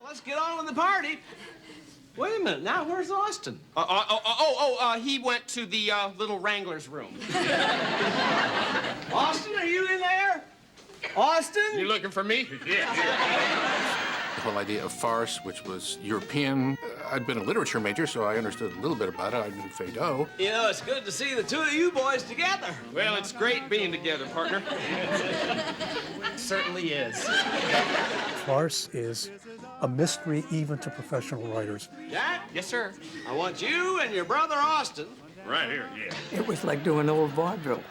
let's get on with the party. Wait a minute, now where's Austin? He went to the little Wrangler's room. Austin, are you in there? Austin? You looking for me? Yeah. The whole idea of farce, which was European. I'd been a literature major, so I understood a little bit about it. I knew Feydeau. You know, it's good to see the two of you boys together. Well, it's great being together, partner. It certainly is. Farce is a mystery even to professional writers. Jack? Yes, sir. I want you and your brother Austin Right here, yeah. It was like doing old vaudeville,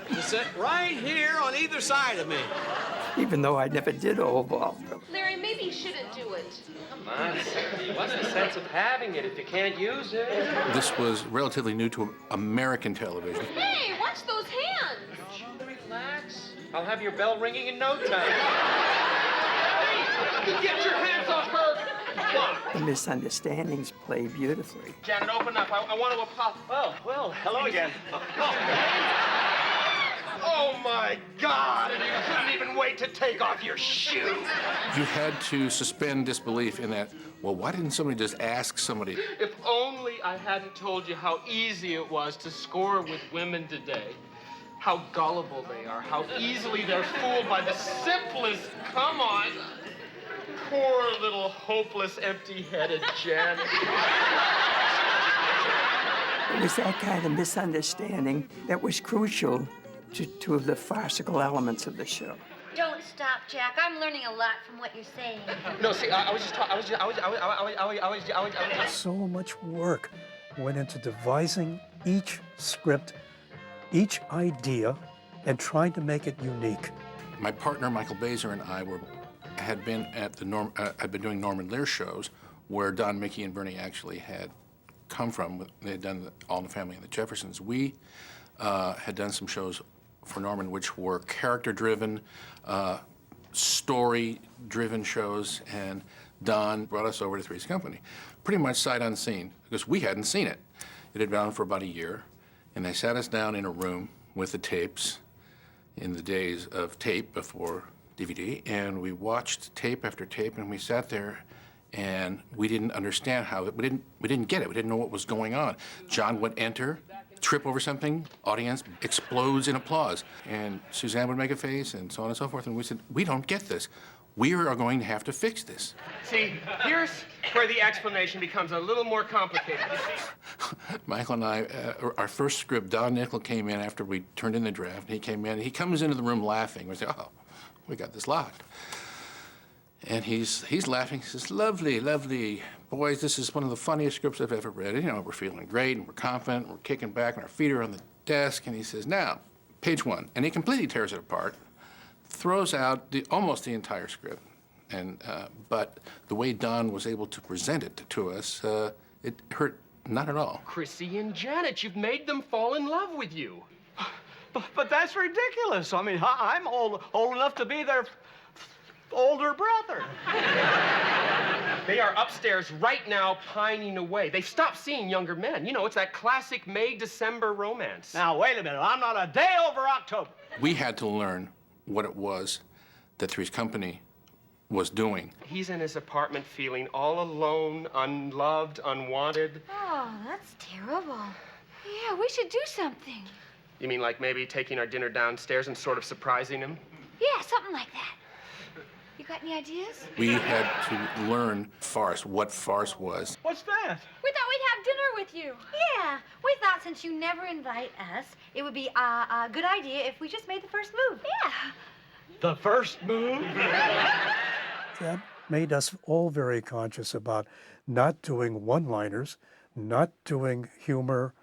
to sit right here on either side of me. even though I never did old vaudeville. Larry, maybe you shouldn't do it. Come on, what's the sense of having it if you can't use it? This was relatively new to American television. Hey, watch those hands. Relax. I'll have your bell ringing in no time. Hey, get your hands off her! The misunderstandings play beautifully. Janet, open up. I want to apologize. Oh, well, hello again. Oh, my God! And you couldn't even wait to take off your shoes. You had to suspend disbelief in that, well, why didn't somebody just ask somebody? If only I hadn't told you how easy it was to score with women today. How gullible they are, how easily they're fooled by the simplest come on. Poor little hopeless, empty-headed Jen. It was that kind of misunderstanding that was crucial to the farcical elements of the show. Don't stop, Jack. I'm learning a lot from what you're saying. No, see, I was just talking. So much work went into devising each script, each idea, and trying to make it unique. My partner, Michael Baser, and I had been at the had been doing Norman Lear shows where Don, Mickey, and Bernie actually had come from. They had done All in the Family and the Jeffersons. We had done some shows for Norman which were character-driven, story-driven shows, and Don brought us over to Three's Company, pretty much sight unseen, because we hadn't seen it. It had been on for about a year, and they sat us down in a room with the tapes in the days of tape before DVD, and we watched tape after tape, and we sat there, and we didn't understand how we didn't get it. We didn't know what was going on. John would enter, trip over something, audience explodes in applause, and Suzanne would make a face, and so on and so forth. And we said, we don't get this. We are going to have to fix this. See, here's where the explanation becomes a little more complicated. Michael and I, our first script, Don Nickel came in after we turned in the draft, and he came in, and he comes into the room laughing. We say, oh, we got this locked. And he's laughing. He says, lovely, lovely. Boys, this is one of the funniest scripts I've ever read. You know, we're feeling great, and we're confident, and we're kicking back, and our feet are on the desk. And he says, now, page 1. And he completely tears it apart, throws out almost the entire script. And but the way Don was able to present it to us, it hurt not at all. Chrissy and Janet, you've made them fall in love with you. But that's ridiculous. I mean, I'm old enough to be their older brother. They are upstairs right now pining away. They've stopped seeing younger men. You know, it's that classic May-December romance. Now, wait a minute. I'm not a day over October. We had to learn what it was that Three's Company was doing. He's in his apartment feeling all alone, unloved, unwanted. Oh, that's terrible. Yeah, we should do something. You mean like maybe taking our dinner downstairs and sort of surprising him? Yeah, something like that. You got any ideas? We had to learn farce, what farce was. What's that? We thought we'd have dinner with you. Yeah, we thought since you never invite us, it would be a good idea if we just made the first move. Yeah. The first move? That made us all very conscious about not doing one-liners, not doing humor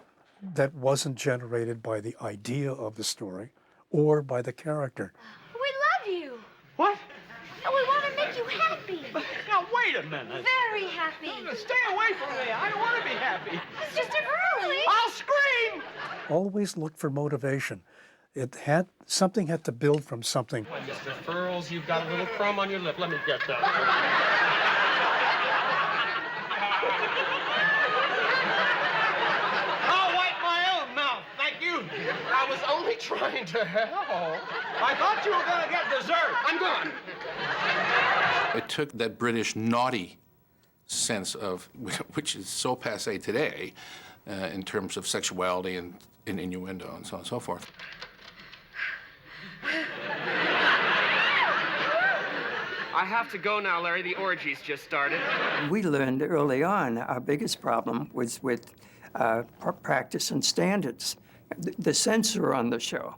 that wasn't generated by the idea of the story or by the character. We love you. What? And we want to make you happy. Now, wait a minute. Very happy. Stay away from me. I don't want to be happy. It's just early. I'll scream! Always look for motivation. Something had to build from something. Well, Mr. Furls, you've got a little crumb on your lip. Let me get that. I'll wipe my own mouth, thank you. I was only trying to help. I thought you were going to get dessert. I'm gone. It took that British naughty sense of, which is so passé today, in terms of sexuality and innuendo and so on and so forth. I have to go now, Larry. The orgy's just started. We learned early on our biggest problem was with practice and standards. The censor on the show.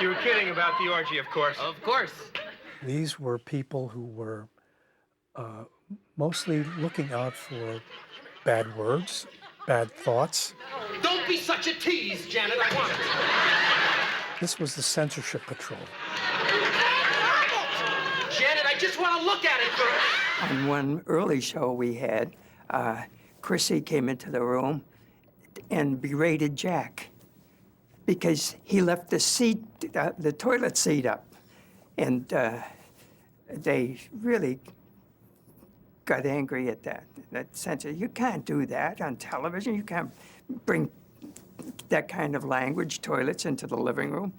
You were kidding about the orgy, of course. Of course. These were people who were mostly looking out for bad words, bad thoughts. Don't be such a tease, Janet. I want it. This was the censorship patrol. Janet, I just want to look at it first. On one early show we had, Chrissy came into the room and berated Jack because he left the seat, the toilet seat up. And they really got angry at that censor. You can't do that on television. You can't bring that kind of language, toilets, into the living room.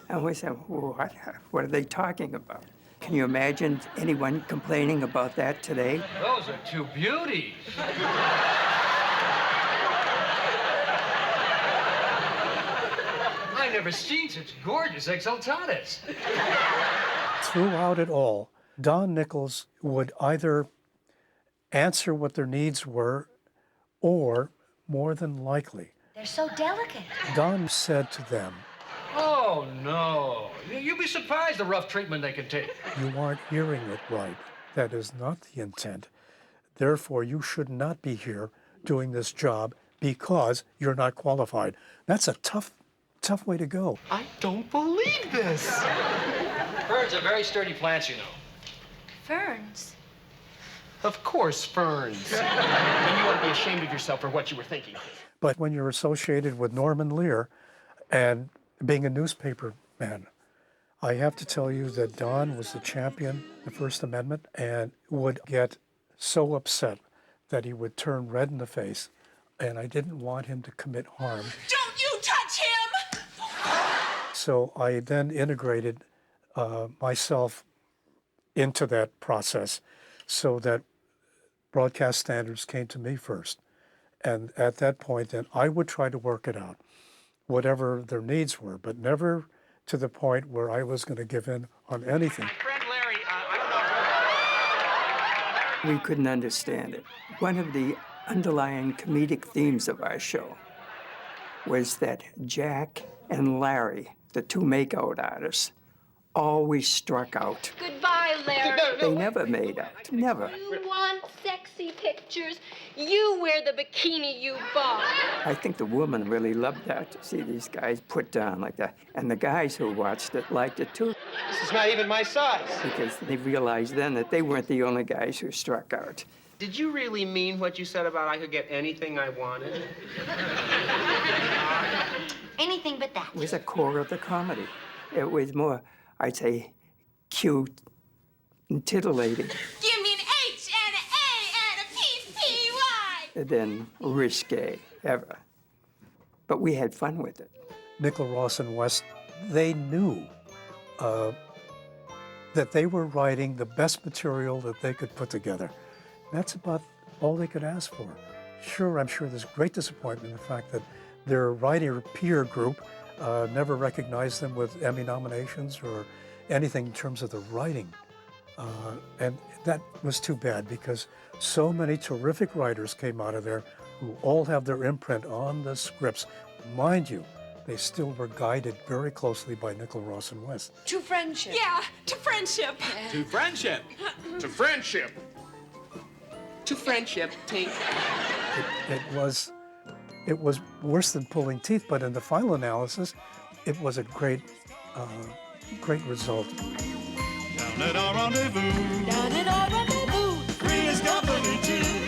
And we said, what? What are they talking about? Can you imagine anyone complaining about that today? Those are two beauties. I never seen such gorgeous exaltadas. Throughout it all, Don Nichols would either answer what their needs were or, more than likely, They're so delicate. Don said to them, Oh, no. You'd be surprised the rough treatment they can take. "You aren't hearing it right. That is not the intent. Therefore, you should not be here doing this job because you're not qualified." That's a tough way to go. I don't believe this. Ferns are very sturdy plants, you know. Ferns. Of course, ferns. And you ought to be ashamed of yourself for what you were thinking. But when you're associated with Norman Lear and being a newspaper man, I have to tell you that Don was the champion of the First Amendment and would get so upset that he would turn red in the face, and I didn't want him to commit harm. Don't you touch him! So I then integrated myself into that process so that broadcast standards came to me first. And at that point, then I would try to work it out, whatever their needs were, but never to the point where I was going to give in on anything. My friend Larry, I don't know. We couldn't understand it. One of the underlying comedic themes of our show was that Jack and Larry, the two makeout artists, always struck out. Goodbye, Larry. They never made out, never. You want sexy pictures? You wear the bikini you bought. I think the women really loved that, to see these guys put down like that. And the guys who watched it liked it too, This is not even my size. because they realized then that they weren't the only guys who struck out. Did you really mean what you said about I could get anything I wanted? Anything but that. It was a core of the comedy. It was more, I'd say, cute and titillating Give me an H and an A and a P-P-Y. than risque ever. But we had fun with it. Nichol, Ross, and West, they knew that they were writing the best material that they could put together. That's about all they could ask for. Sure, I'm sure there's great disappointment in the fact that their writer peer group never recognized them with Emmy nominations or anything in terms of the writing. And that was too bad because so many terrific writers came out of there who all have their imprint on the scripts. Mind you, they still were guided very closely by Nichol, Ross, and West. To friendship. Yeah, to friendship. To friendship. To friendship. To friendship, Tink. It was worse than pulling teeth, but in the final analysis, it was a great result. Down at our rendezvous, Down in our rendezvous. Three's company too.